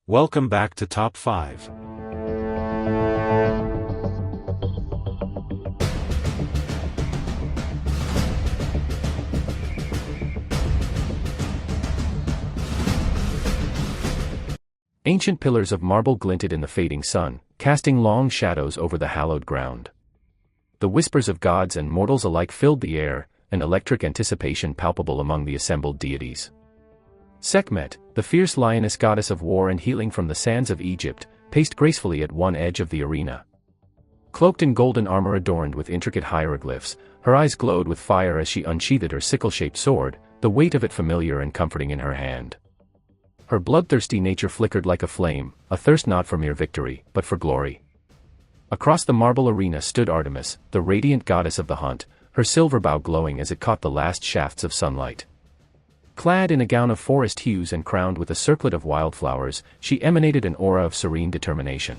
Welcome back to Top 5. Ancient pillars of marble glinted in the fading sun, casting long shadows over the hallowed ground. The whispers of gods and mortals alike filled the air, an electric anticipation palpable among the assembled deities. Sekhmet, the fierce lioness goddess of war and healing from the sands of Egypt, paced gracefully at one edge of the arena. Cloaked in golden armor adorned with intricate hieroglyphs, her eyes glowed with fire as she unsheathed her sickle-shaped sword, the weight of it familiar and comforting in her hand. Her bloodthirsty nature flickered like a flame, a thirst not for mere victory, but for glory. Across the marble arena stood Artemis, the radiant goddess of the hunt, her silver bow glowing as it caught the last shafts of sunlight. Clad in a gown of forest hues and crowned with a circlet of wildflowers, she emanated an aura of serene determination.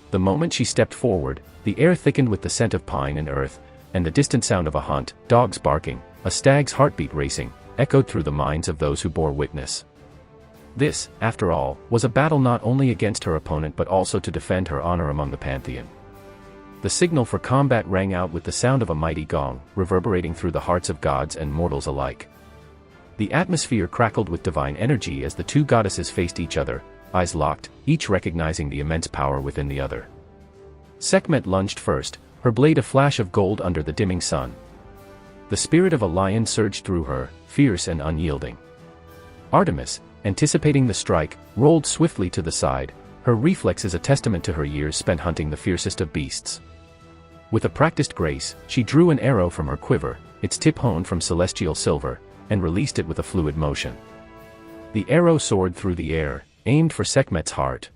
The moment she stepped forward, the air thickened with the scent of pine and earth, and the distant sound of a hunt, dogs barking, a stag's heartbeat racing, echoed through the minds of those who bore witness. This, after all, was a battle not only against her opponent but also to defend her honor among the pantheon. The signal for combat rang out with the sound of a mighty gong, reverberating through the hearts of gods and mortals alike. The atmosphere crackled with divine energy as the two goddesses faced each other, eyes locked, each recognizing the immense power within the other. Sekhmet lunged first, her blade a flash of gold under the dimming sun. The spirit of a lion surged through her, fierce and unyielding. Artemis, anticipating the strike, rolled swiftly to the side, her reflexes a testament to her years spent hunting the fiercest of beasts. With a practiced grace, she drew an arrow from her quiver, its tip honed from celestial silver, and released it with a fluid motion. The arrow soared through the air, aimed for Sekhmet's heart.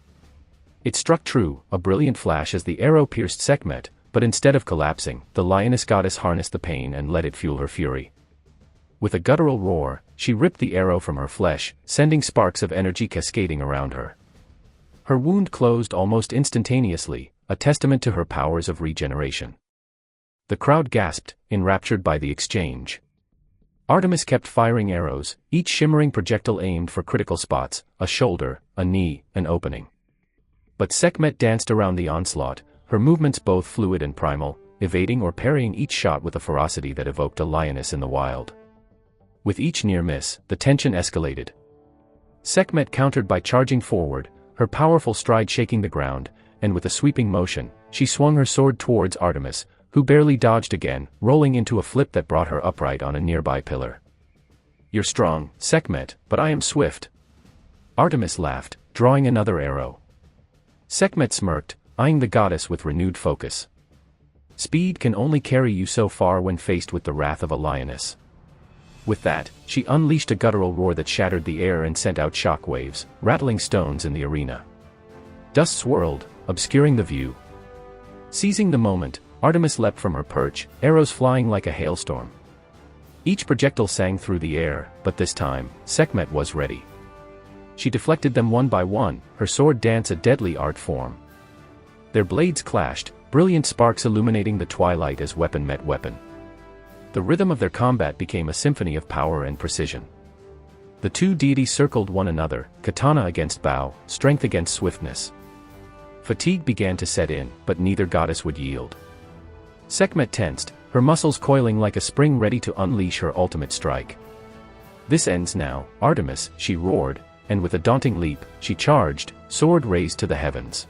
It struck true, a brilliant flash as the arrow pierced Sekhmet, but instead of collapsing, the lioness goddess harnessed the pain and let it fuel her fury. With a guttural roar, she ripped the arrow from her flesh, sending sparks of energy cascading around her. Her wound closed almost instantaneously, a testament to her powers of regeneration. The crowd gasped, enraptured by the exchange. Artemis kept firing arrows, each shimmering projectile aimed for critical spots, a shoulder, a knee, an opening. But Sekhmet danced around the onslaught, her movements both fluid and primal, evading or parrying each shot with a ferocity that evoked a lioness in the wild. With each near miss, the tension escalated. Sekhmet countered by charging forward, her powerful stride shaking the ground, and with a sweeping motion, she swung her sword towards Artemis, who barely dodged again, rolling into a flip that brought her upright on a nearby pillar. "You're strong, Sekhmet, but I am swift." Artemis laughed, drawing another arrow. Sekhmet smirked, eyeing the goddess with renewed focus. "Speed can only carry you so far when faced with the wrath of a lioness." With that, she unleashed a guttural roar that shattered the air and sent out shock waves, rattling stones in the arena. Dust swirled, obscuring the view. Seizing the moment, Artemis leapt from her perch, arrows flying like a hailstorm. Each projectile sang through the air, but this time, Sekhmet was ready. She deflected them one by one, her sword dance a deadly art form. Their blades clashed, brilliant sparks illuminating the twilight as weapon met weapon. The rhythm of their combat became a symphony of power and precision. The two deities circled one another, katana against bow, strength against swiftness. Fatigue began to set in, but neither goddess would yield. Sekhmet tensed, her muscles coiling like a spring ready to unleash her ultimate strike. "This ends now, Artemis," she roared, and with a daunting leap, she charged, sword raised to the heavens.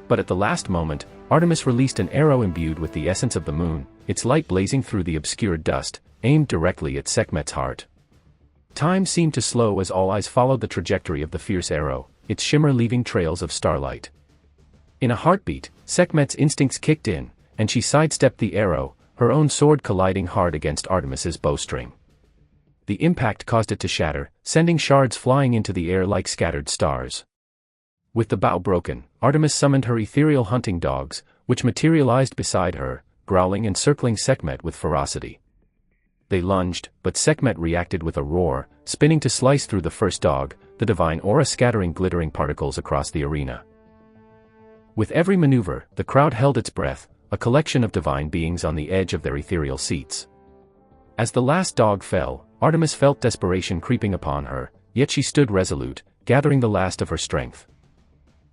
But at the last moment, Artemis released an arrow imbued with the essence of the moon, its light blazing through the obscured dust, aimed directly at Sekhmet's heart. Time seemed to slow as all eyes followed the trajectory of the fierce arrow, its shimmer leaving trails of starlight. In a heartbeat, Sekhmet's instincts kicked in, and she sidestepped the arrow, her own sword colliding hard against Artemis's bowstring. The impact caused it to shatter, sending shards flying into the air like scattered stars. With the bow broken, Artemis summoned her ethereal hunting dogs, which materialized beside her, growling and circling Sekhmet with ferocity. They lunged, but Sekhmet reacted with a roar, spinning to slice through the first dog, the divine aura scattering glittering particles across the arena. With every maneuver, the crowd held its breath, a collection of divine beings on the edge of their ethereal seats. As the last dog fell, Artemis felt desperation creeping upon her, yet she stood resolute, gathering the last of her strength.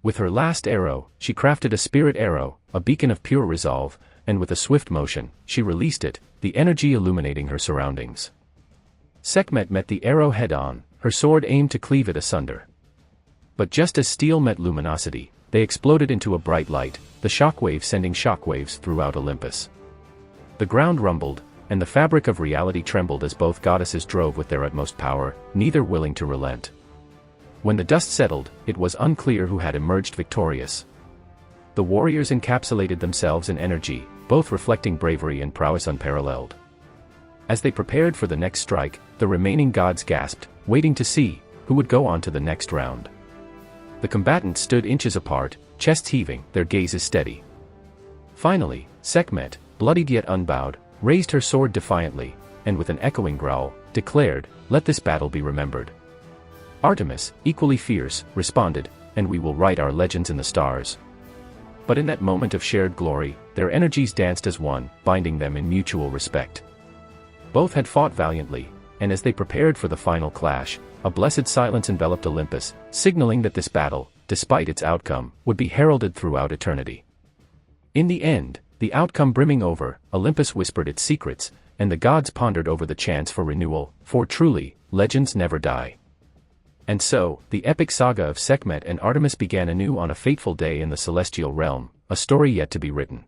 With her last arrow, she crafted a spirit arrow, a beacon of pure resolve, and with a swift motion, she released it, the energy illuminating her surroundings. Sekhmet met the arrow head-on, her sword aimed to cleave it asunder. But just as steel met luminosity, they exploded into a bright light, the shockwave sending shockwaves throughout Olympus. The ground rumbled, and the fabric of reality trembled as both goddesses drove with their utmost power, neither willing to relent. When the dust settled, it was unclear who had emerged victorious. The warriors encapsulated themselves in energy, both reflecting bravery and prowess unparalleled. As they prepared for the next strike, the remaining gods gasped, waiting to see who would go on to the next round. The combatants stood inches apart, chests heaving, their gazes steady. Finally, Sekhmet, bloodied yet unbowed, raised her sword defiantly, and with an echoing growl, declared, "Let this battle be remembered." Artemis, equally fierce, responded, "And we will write our legends in the stars." But in that moment of shared glory, their energies danced as one, binding them in mutual respect. Both had fought valiantly, and as they prepared for the final clash, a blessed silence enveloped Olympus, signaling that this battle, despite its outcome, would be heralded throughout eternity. In the end, the outcome brimming over, Olympus whispered its secrets, and the gods pondered over the chance for renewal, for truly, legends never die. And so, the epic saga of Sekhmet and Artemis began anew on a fateful day in the celestial realm, a story yet to be written.